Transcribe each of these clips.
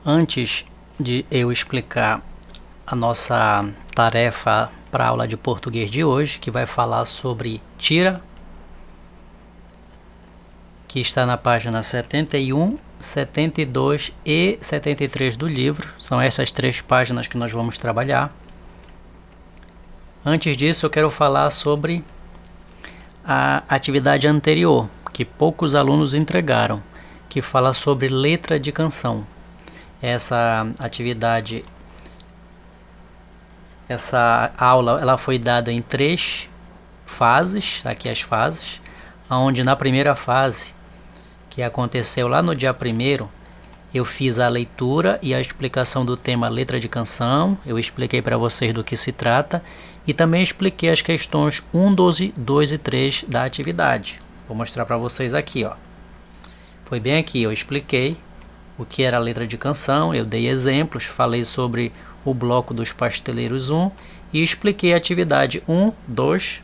Antes de eu explicar a nossa tarefa para a aula de português de hoje, que vai falar sobre tira, que está na página 71, 72 e 73 do livro. São essas três páginas que nós vamos trabalhar. Antes disso, eu quero falar sobre a atividade anterior, que poucos alunos entregaram, que fala sobre letra de canção. Essa atividade, essa aula, ela foi dada em três fases, aqui as fases, onde na primeira fase, que aconteceu lá no dia 1º, eu fiz a leitura e a explicação do tema letra de canção, eu expliquei para vocês do que se trata e também expliquei as questões 1, 12, 2 e 3 da atividade. Vou mostrar para vocês aqui, ó. Foi bem aqui, eu expliquei o que era a letra de canção, eu dei exemplos, falei sobre o bloco dos pasteleiros 1 e expliquei a atividade 1, 2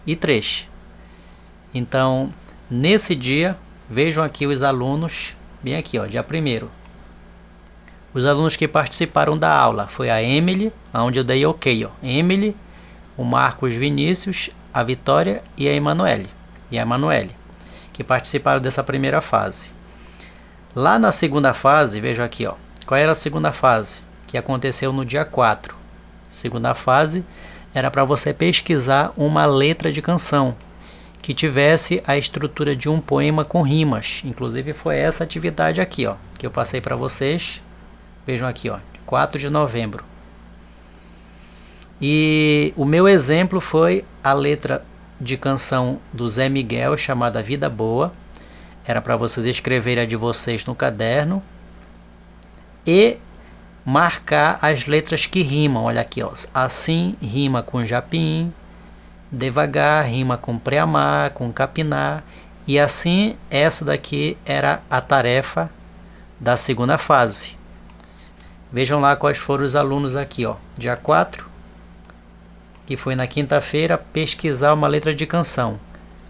e 3. Então, nesse dia, vejam aqui os alunos, bem aqui, ó, dia 1º. Os alunos que participaram da aula foi a Emily, onde eu dei ok, ó. Emily, o Marcos Vinícius, a Vitória e a Emanuele, que participaram dessa primeira fase. Lá na segunda fase, vejam aqui, ó, qual era a segunda fase? Que aconteceu no dia 4. Segunda fase era para você pesquisar uma letra de canção que tivesse a estrutura de um poema com rimas. Inclusive foi essa atividade aqui, ó, que eu passei para vocês. Vejam aqui, ó, 4 de novembro. E o meu exemplo foi a letra de canção do Zé Miguel, chamada Vida Boa. Era para vocês escreverem a de vocês no caderno e marcar as letras que rimam. Olha aqui, ó. Assim rima com japim, devagar rima com preamar, com capinar. E assim, essa daqui era a tarefa da segunda fase. Vejam lá quais foram os alunos aqui, ó. Dia 4, que foi na quinta-feira, pesquisar uma letra de canção.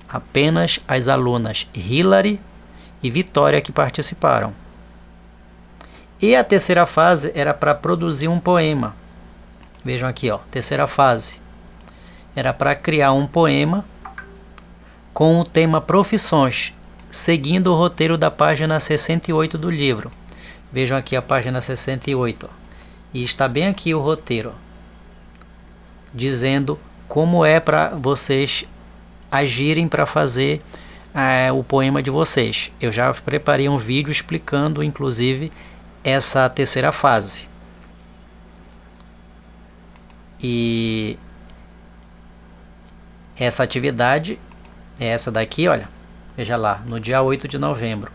Apenas as alunas Hilary e Vitória que participaram. E a terceira fase era para produzir um poema. Vejam aqui, ó, terceira fase. Era para criar um poema com o tema profissões, seguindo o roteiro da página 68 do livro. Vejam aqui a página 68. Ó. E está bem aqui o roteiro, ó, dizendo como é para vocês agirem para fazer o poema de vocês. Eu já preparei um vídeo explicando, inclusive, essa terceira fase. E essa atividade é essa daqui, olha. Veja lá, no dia 8 de novembro.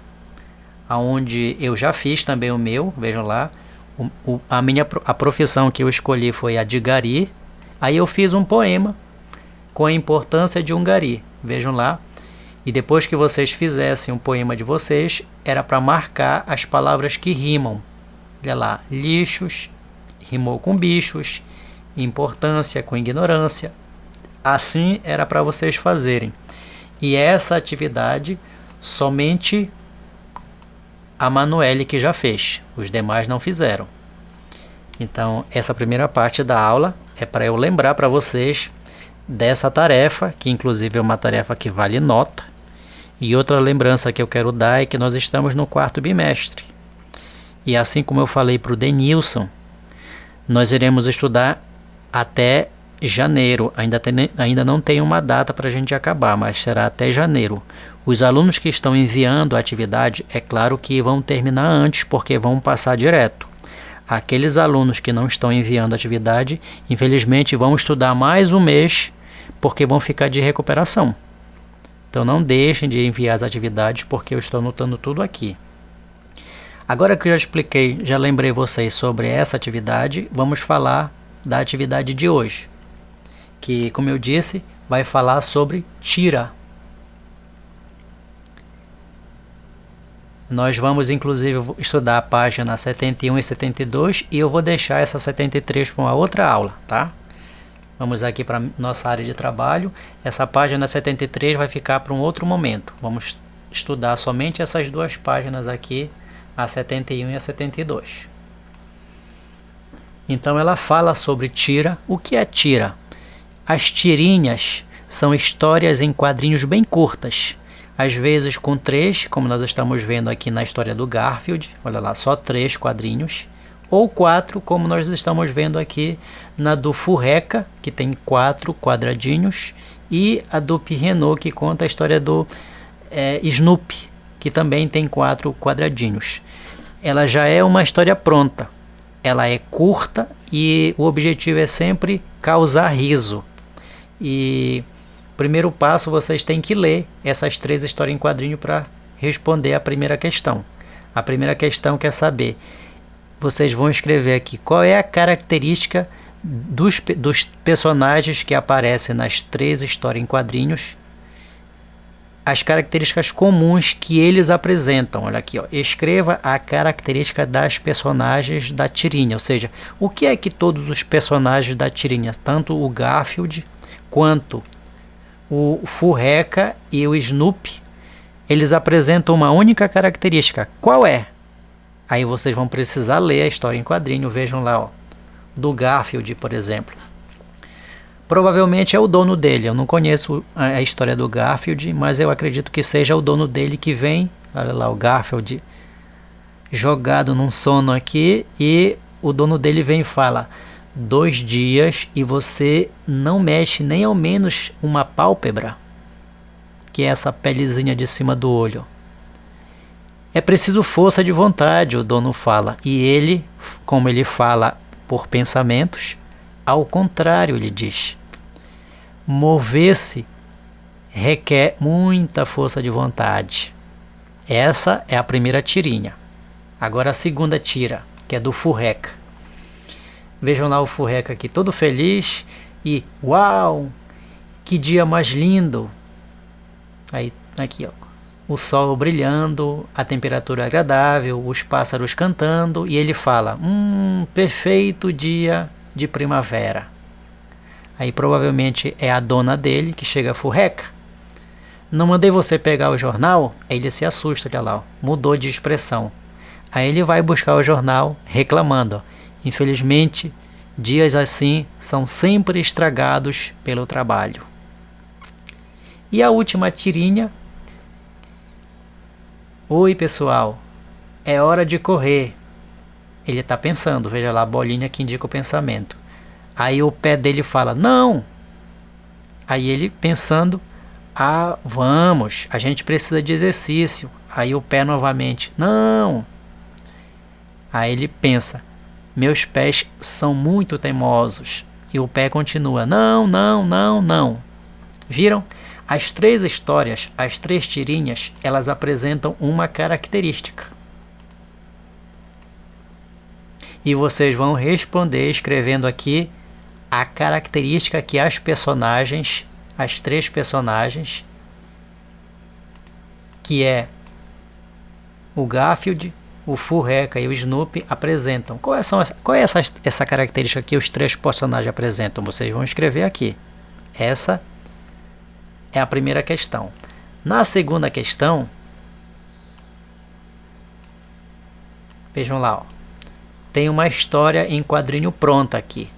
Onde eu já fiz também o meu, vejam lá. A profissão que eu escolhi foi a de gari. Aí eu fiz um poema com a importância de um gari. Vejam lá. E depois que vocês fizessem um poema de vocês, era para marcar as palavras que rimam. Olha lá, lixos, rimou com bichos, importância com ignorância. Assim era para vocês fazerem. E essa atividade, somente a Manuele que já fez. Os demais não fizeram. Então, essa primeira parte da aula é para eu lembrar para vocês dessa tarefa, que inclusive é uma tarefa que vale nota. E outra lembrança que eu quero dar é que nós estamos no 4º bimestre. E assim como eu falei para o Denilson, nós iremos estudar até janeiro. Ainda não tem uma data para a gente acabar, mas será até janeiro. Os alunos que estão enviando a atividade, é claro que vão terminar antes, porque vão passar direto. Aqueles alunos que não estão enviando a atividade, infelizmente vão estudar mais um mês, porque vão ficar de recuperação. Então não deixem de enviar as atividades, porque eu estou anotando tudo aqui. Agora que eu já expliquei, já lembrei vocês sobre essa atividade, vamos falar da atividade de hoje. Que, como eu disse, vai falar sobre tira. Nós vamos inclusive estudar a página 71 e 72 e eu vou deixar essa 73 para uma outra aula, tá? Vamos aqui para nossa área de trabalho. Essa página 73 vai ficar para um outro momento. Vamos estudar somente essas duas páginas aqui, a 71 e a 72. Então ela fala sobre tira. O que é tira? As tirinhas são histórias em quadrinhos bem curtas, às vezes com 3, como nós estamos vendo aqui na história do Garfield, olha lá, só 3 quadrinhos, ou 4, como nós estamos vendo aqui na do Furreca, que tem 4 quadradinhos, e a do Pirrenot, que conta a história do Snoopy, que também tem 4 quadradinhos. Ela já é uma história pronta, ela é curta e o objetivo é sempre causar riso. E primeiro passo, vocês têm que ler essas 3 histórias em quadrinho para responder a primeira questão. A primeira questão quer saber, vocês vão escrever aqui qual é a característica dos personagens que aparecem nas 3 histórias em quadrinhos, as características comuns que eles apresentam. Olha aqui, ó, escreva a característica das personagens da tirinha, ou seja, o que é que todos os personagens da tirinha, tanto o Garfield quanto o Furreca e o Snoopy, eles apresentam uma única característica. Qual é? Aí vocês vão precisar ler a história em quadrinho. Vejam lá, ó, do Garfield, por exemplo. Provavelmente é o dono dele. Eu não conheço a história do Garfield, mas eu acredito que seja o dono dele que vem. Olha lá o Garfield jogado num sono aqui, e o dono dele vem e fala: 2 dias e você não mexe nem ao menos uma pálpebra, que é essa pelezinha de cima do olho. É preciso força de vontade, o dono fala. E ele, como ele fala por pensamentos, ao contrário, ele diz: mover-se requer muita força de vontade. Essa é a primeira tirinha. Agora a segunda tira, que é do Furreca. Vejam lá o Furreca aqui todo feliz e uau, que dia mais lindo. Aí aqui, ó, o sol brilhando, a temperatura agradável, os pássaros cantando, e ele fala: perfeito dia de primavera. Aí provavelmente é a dona dele que chega: Furreca, não mandei você pegar o jornal? Aí ele se assusta, olha lá, ó, mudou de expressão. Aí ele vai buscar o jornal reclamando: infelizmente, dias assim são sempre estragados pelo trabalho. E a última tirinha: oi pessoal, é hora de correr. Ele está pensando, veja lá a bolinha que indica o pensamento. Aí o pé dele fala: não. Aí ele pensando: vamos, a gente precisa de exercício. Aí o pé novamente: não. Aí ele pensa: meus pés são muito teimosos. E o pé continua: não, não, não, não. Viram? As 3 histórias, as 3 tirinhas, elas apresentam uma característica. E vocês vão responder escrevendo aqui a característica que as personagens, as 3 personagens, que é o Garfield, o Furreca e o Snoopy, apresentam. Qual é essa característica que os 3 personagens apresentam? Vocês vão escrever aqui. Essa é a primeira questão. Na segunda questão, vejam lá, ó, tem uma história em quadrinho pronta aqui,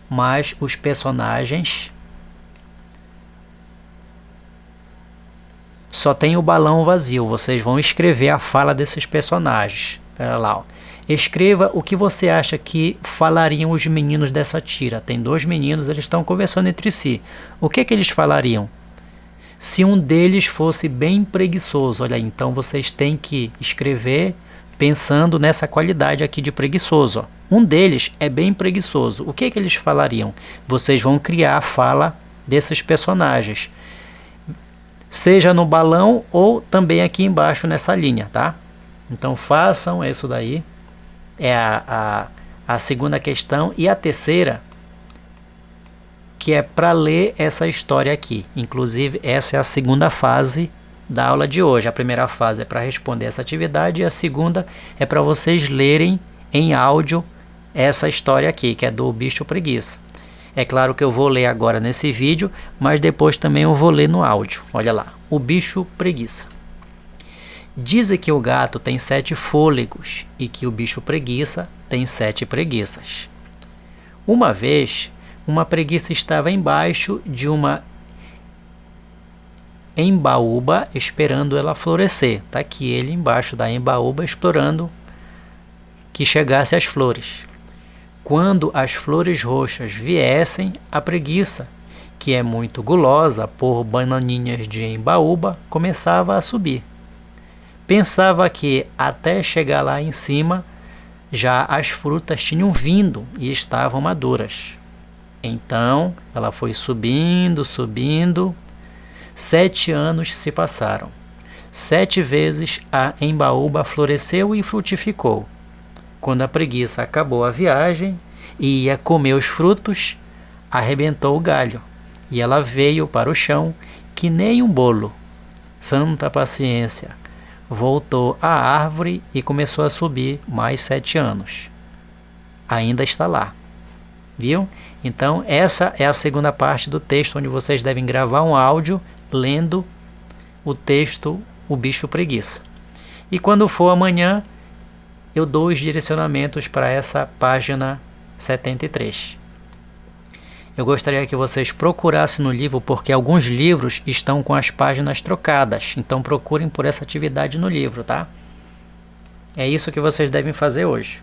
mas os personagens só tem o balão vazio. Vocês vão escrever a fala desses personagens. Olha lá, ó. Escreva o que você acha que falariam os meninos dessa tira. Tem 2 meninos, eles estão conversando entre si. O que eles falariam? Se um deles fosse bem preguiçoso, olha aí, então vocês têm que escrever pensando nessa qualidade aqui de preguiçoso. Ó. Um deles é bem preguiçoso. O que eles falariam? Vocês vão criar a fala desses personagens, seja no balão ou também aqui embaixo nessa linha, tá? Então façam isso daí. É a segunda questão. E a terceira, que é para ler essa história aqui. Inclusive, essa é a segunda fase da aula de hoje. A primeira fase é para responder essa atividade e a segunda é para vocês lerem em áudio essa história aqui, que é do bicho preguiça. É claro que eu vou ler agora nesse vídeo, mas depois também eu vou ler no áudio. Olha lá, o bicho preguiça. Dizem que o gato tem 7 fôlegos e que o bicho preguiça tem 7 preguiças. Uma vez, uma preguiça estava embaixo de uma embaúba esperando ela florescer. Tá aqui ele embaixo da embaúba esperando que chegasse as flores. Quando as flores roxas viessem, a preguiça, que é muito gulosa por bananinhas de embaúba, começava a subir. Pensava que até chegar lá em cima, já as frutas tinham vindo e estavam maduras. Então, ela foi subindo, subindo. 7 anos se passaram. 7 vezes a embaúba floresceu e frutificou. Quando a preguiça acabou a viagem e ia comer os frutos, arrebentou o galho, e ela veio para o chão que nem um bolo. Santa paciência! Voltou à árvore e começou a subir mais 7 anos. Ainda está lá. Viu? Então, essa é a segunda parte do texto, onde vocês devem gravar um áudio lendo o texto O Bicho Preguiça. E quando for amanhã, eu dou os direcionamentos para essa página 73. Eu gostaria que vocês procurassem no livro, porque alguns livros estão com as páginas trocadas. Então procurem por essa atividade no livro, tá? É isso que vocês devem fazer hoje.